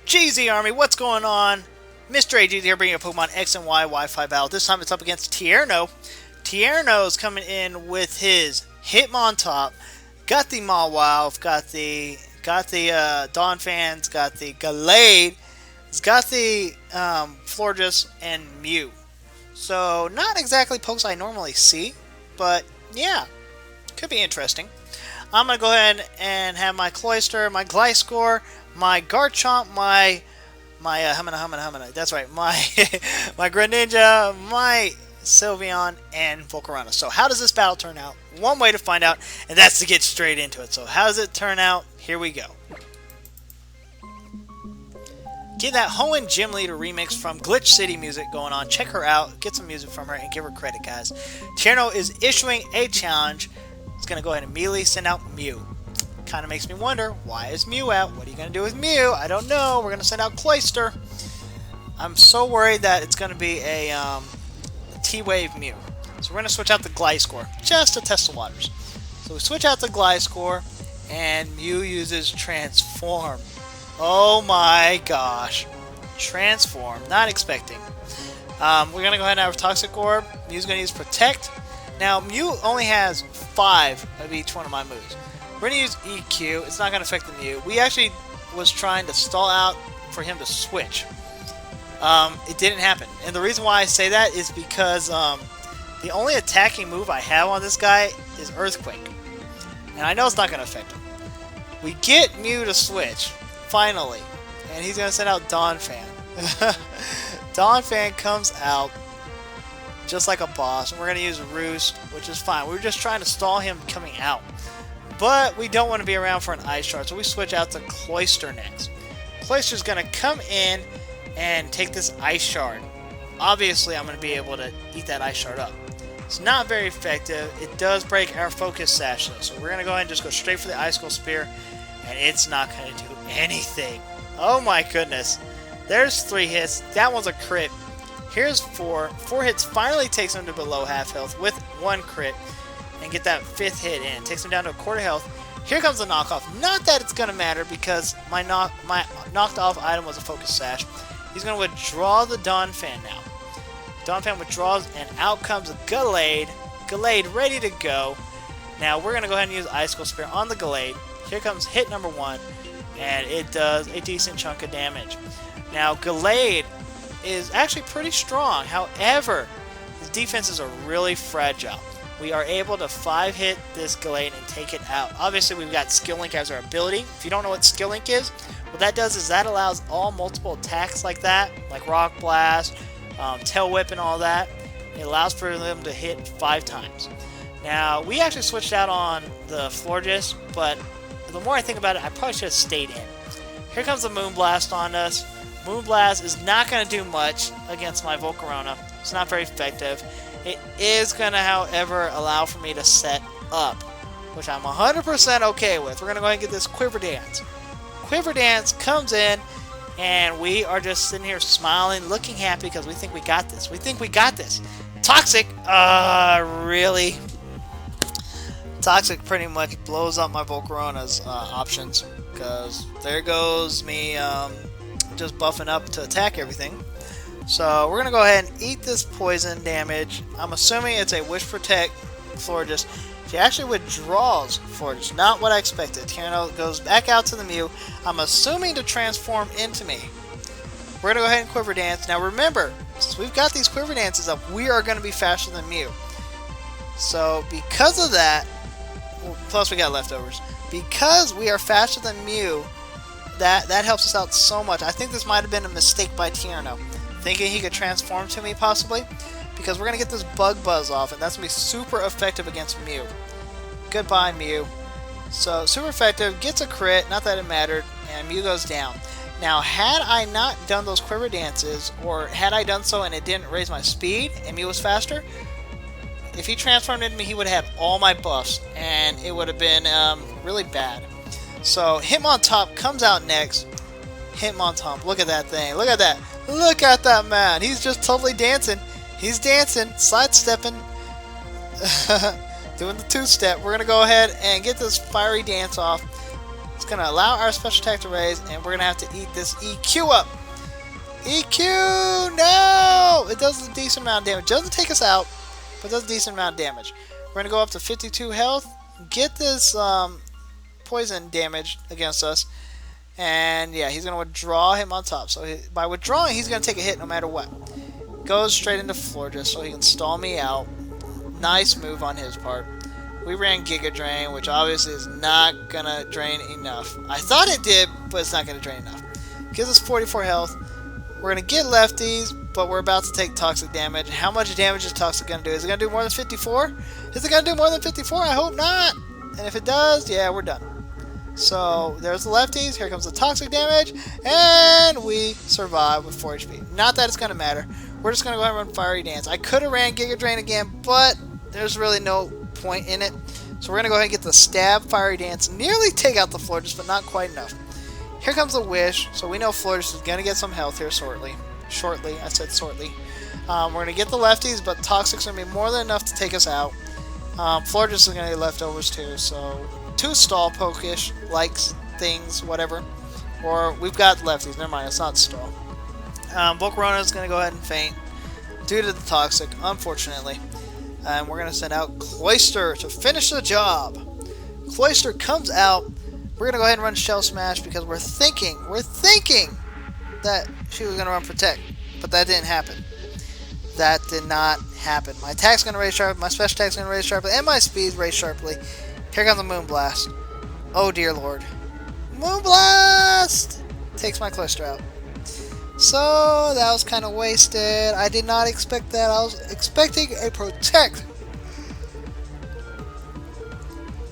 MrAGeezie Army, what's going on? MrAGeezie here bringing a Pokemon X and Y Wi-Fi battle. This time it's up against Tierno. Tierno's coming in with his Hitmontop. Got the Mawile, got the Donphans, got the Gallade, it's got the Florges, and Mew. So not exactly pokes I normally see, but yeah, could be interesting. I'm going to go ahead and have my Cloyster, my Gliscor, my Garchomp, my Humana, that's right, my my Greninja, my Sylveon, and Volcarona. So how does this battle turn out? One way to find out, and that's to get straight into it. So how does it turn out? Here we go. Get that Hoenn Gym Leader remix from Glitch City Music going on. Check her out, get some music from her, and give her credit, guys. Tierno is issuing a challenge. It's going to go ahead and immediately send out Mew. Kind of makes me wonder, why is Mew out? What are you going to do with Mew? I don't know. We're going to send out Cloyster. I'm so worried that it's going to be a T-Wave Mew. So we're going to switch out the Gliscor, just to test the waters. So we switch out the Gliscor, and Mew uses Transform. Oh my gosh. Transform. Not expecting. We're going to go ahead and have a Toxic Orb. Mew's going to use Protect. Now, Mew only has 5 of each one of my moves. We're going to use EQ. It's not going to affect the Mew. We actually was trying to stall out for him to switch. It didn't happen. And the reason why I say that is because the only attacking move I have on this guy is Earthquake. And I know it's not going to affect him. We get Mew to switch, finally. And he's going to send out Donphan. Donphan comes out just like a boss, and we're going to use Roost, which is fine. We were just trying to stall him coming out. But we don't want to be around for an Ice Shard, so we switch out to Cloyster next. Cloyster's going to come in and take this Ice Shard. Obviously, I'm going to be able to eat that Ice Shard up. It's not very effective. It does break our Focus Sash, though, so we're going to go ahead and just go straight for the Icicle Spear, and it's not going to do anything. Oh my goodness. There's 3 hits. That one's a crit. Here's 4. 4 hits finally takes him to below half health with 1 crit. And get that 5th hit in. Takes him down to a quarter health. Here comes the knockoff. Not that it's going to matter because my knocked off item was a Focus Sash. He's going to withdraw the Donphan now. Donphan withdraws and out comes Gallade. Gallade ready to go. Now we're going to go ahead and use Icicle Spear on the Gallade. Here comes hit number 1. And it does a decent chunk of damage. Now Gallade is actually pretty strong. However, his defenses are really fragile. We are able to 5-hit this Gallade and take it out. Obviously, we've got Skill Link as our ability. If you don't know what Skill Link is, what that does is that allows all multiple attacks like that, like Rock Blast, Tail Whip, and all that. It allows for them to hit 5 times. Now, we actually switched out on the Florges, but the more I think about it, I probably should have stayed in. Here comes the Moonblast on us. Moonblast is not going to do much against my Volcarona. It's not very effective. It is going to, however, allow for me to set up, which I'm 100% okay with. We're going to go ahead and get this Quiver Dance. Quiver Dance comes in, and we are just sitting here smiling, looking happy because we think we got this. We think we got this. Toxic? Really? Toxic pretty much blows up my Volcarona's options because there goes me just buffing up to attack everything. So we're going to go ahead and eat this poison damage. I'm assuming it's a Wish Protect Florges. She actually withdraws Florges. Not what I expected. Tierno goes back out to the Mew. I'm assuming to transform into me. We're going to go ahead and Quiver Dance. Now remember, since we've got these Quiver Dances up, we are going to be faster than Mew. So because of that, plus we got leftovers. Because we are faster than Mew, that helps us out so much. I think this might have been a mistake by Tierno, thinking he could transform to me possibly, because we're going to get this Bug Buzz off, and that's going to be super effective against Mew. Goodbye, Mew. So, super effective, gets a crit, not that it mattered, and Mew goes down. Now, had I not done those Quiver Dances, or had I done so and it didn't raise my speed, and Mew was faster, if he transformed into me, he would have all my buffs, and it would have been really bad. So, Hitmontop comes out next. Hitmontop, look at that thing, look at that. Look at that man, he's just totally dancing. He's dancing, sidestepping, doing the 2-step. We're going to go ahead and get this Fiery Dance off. It's going to allow our special attack to raise, and we're going to have to eat this EQ up. EQ! No! It does a decent amount of damage. It doesn't take us out, but it does a decent amount of damage. We're going to go up to 52 health, get this poison damage against us, and yeah, he's going to withdraw him on top. So by withdrawing, he's going to take a hit no matter what. Goes straight into Florges so he can stall me out. Nice move on his part. We ran Giga Drain, which obviously is not going to drain enough. I thought it did, but it's not going to drain enough. Gives us 44 health. We're going to get lefties, but we're about to take toxic damage. How much damage is toxic going to do? Is it going to do more than 54? Is it going to do more than 54? I hope not. And if it does, yeah, we're done. So there's the lefties. Here comes the toxic damage. And we survive with 4 HP. Not that it's going to matter. We're just going to go ahead and run Fiery Dance. I could have ran Giga Drain again, but there's really no point in it. So we're going to go ahead and get the Stab Fiery Dance. Nearly take out the Florges, but not quite enough. Here comes the Wish. So we know Florges is going to get some health here shortly. I said shortly. We're going to get the lefties, but Toxic's going to be more than enough to take us out. Florges is going to get leftovers too. So 2 stall pokish likes things, whatever. Or we've got lefties. Never mind, it's not stall. Volcarona is going to go ahead and faint due to the toxic, unfortunately. And we're going to send out Cloyster to finish the job. Cloyster comes out. We're going to go ahead and run Shell Smash because we're thinking that she was going to run Protect. But that didn't happen. That did not happen. My attack's going to raise sharply, my special attack's going to raise sharply, and my speed raised sharply. Here comes the Moonblast. Oh dear lord. Moonblast! Takes my Cloyster out. So, that was kind of wasted. I did not expect that. I was expecting a Protect.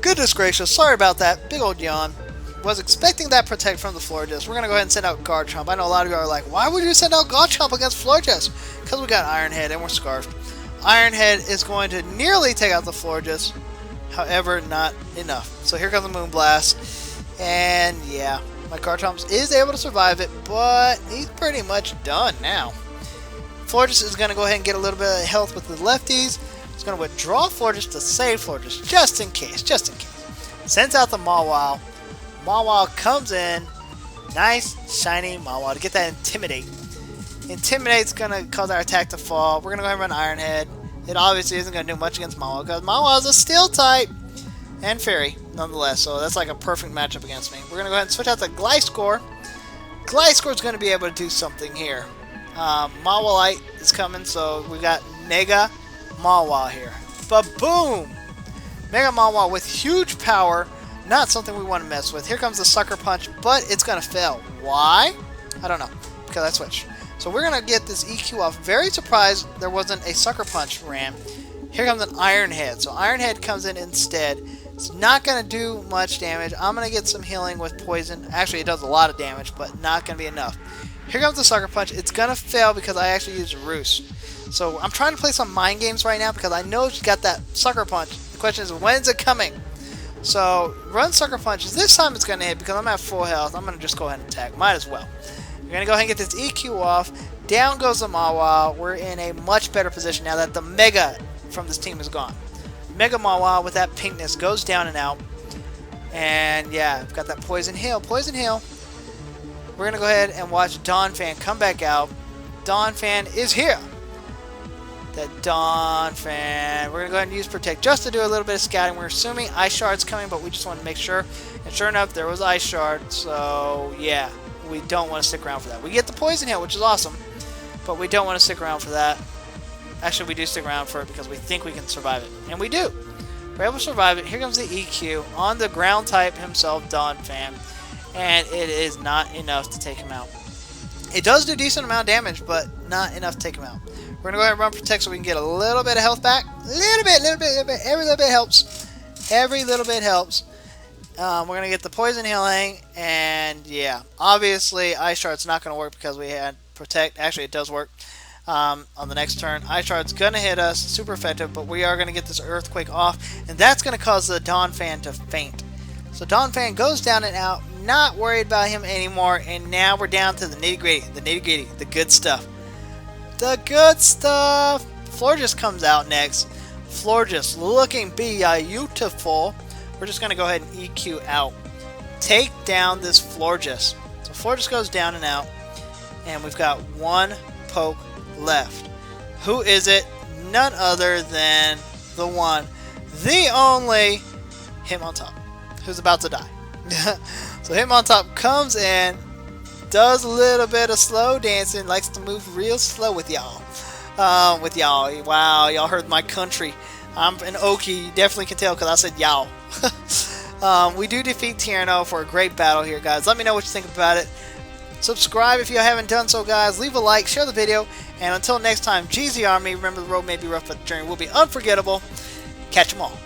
Goodness gracious, sorry about that. Big old yawn. Was expecting that Protect from the Florges. We're going to go ahead and send out Garchomp. I know a lot of you are like, why would you send out Garchomp against Florges? Because we got Iron Head and we're Scarfed. Iron Head is going to nearly take out the Florges. However, not enough. So here comes the Moonblast. And yeah, my Garchomp is able to survive it, but he's pretty much done now. Florges is going to go ahead and get a little bit of health with the lefties. He's going to withdraw Florges to save Florges, just in case. Sends out the Mawile. Mawile comes in. Nice, shiny Mawile to get that Intimidate. Intimidate's going to cause our attack to fall. We're going to go ahead and run Iron Head. It obviously isn't going to do much against Mawile because Mawile is a Steel type. And Fairy, nonetheless. So that's like a perfect matchup against me. We're going to go ahead and switch out to Gliscor. Gliscor's going to be able to do something here. Mawilite is coming, so we got Mega Mawile here. Ba-boom! Mega Mawile with huge power. Not something we want to mess with. Here comes the Sucker Punch, but it's going to fail. Why? I don't know. Because I switched. So we're going to get this EQ off. Very surprised there wasn't a Sucker Punch ran. Here comes an Iron Head. So Iron Head comes in instead. It's not going to do much damage. I'm going to get some healing with Poison. Actually, it does a lot of damage, but not going to be enough. Here comes the Sucker Punch. It's going to fail because I actually used Roost. So I'm trying to play some mind games right now because I know she's got that Sucker Punch. The question is, when is it coming? So run Sucker Punch. This time it's going to hit because I'm at full health. I'm going to just go ahead and attack. Might as well. We're going to go ahead and get this EQ off. Down goes the Mawile. We're in a much better position now that the Mega from this team is gone. Mega Mawile with that pinkness goes down and out. And yeah, we've got that Poison Heal. Poison Heal. We're going to go ahead and watch Donphan come back out. Donphan is here. That Donphan. We're going to go ahead and use Protect just to do a little bit of scouting. We're assuming Ice Shard's coming, but we just want to make sure. And sure enough, there was Ice Shard. So yeah, we don't want to stick around for that. We get the Poison Heal, which is awesome. But we don't want to stick around for that. Actually, we do stick around for it because we think we can survive it. And we do. We're able to survive it. Here comes the EQ on the ground type himself, Donphan. And it is not enough to take him out. It does do a decent amount of damage, but not enough to take him out. We're going to go ahead and run Protect so we can get a little bit of health back. Little bit. Every little bit helps. Every little bit helps. We're going to get the Poison Healing. And yeah, obviously Ice Shard's not going to work because we had Protect. Actually, it does work. On the next turn, Ice Shard's going to hit us. Super effective, but we are going to get this Earthquake off. And that's going to cause the Donphan to faint. So Donphan goes down and out. Not worried about him anymore. And now we're down to the nitty-gritty. The nitty-gritty. The good stuff. The good stuff. Florges comes out next. Florges looking beautiful. We're just going to go ahead and EQ out take down this Florges. So Florges goes down and out, and we've got one poke left. Who is it? None other than the one, the only Hitmontop, who's about to die. So Hitmontop comes in, does a little bit of slow dancing, likes to move real slow with y'all. Wow, y'all heard my country. I'm an Okie, you definitely can tell because I said y'all. We do defeat Tierno for a great battle here, guys. Let me know what you think about it. Subscribe if you haven't done so, guys. Leave a like, share the video, and until next time, Geezie Army, remember the road may be rough, but the journey will be unforgettable. Catch 'em all.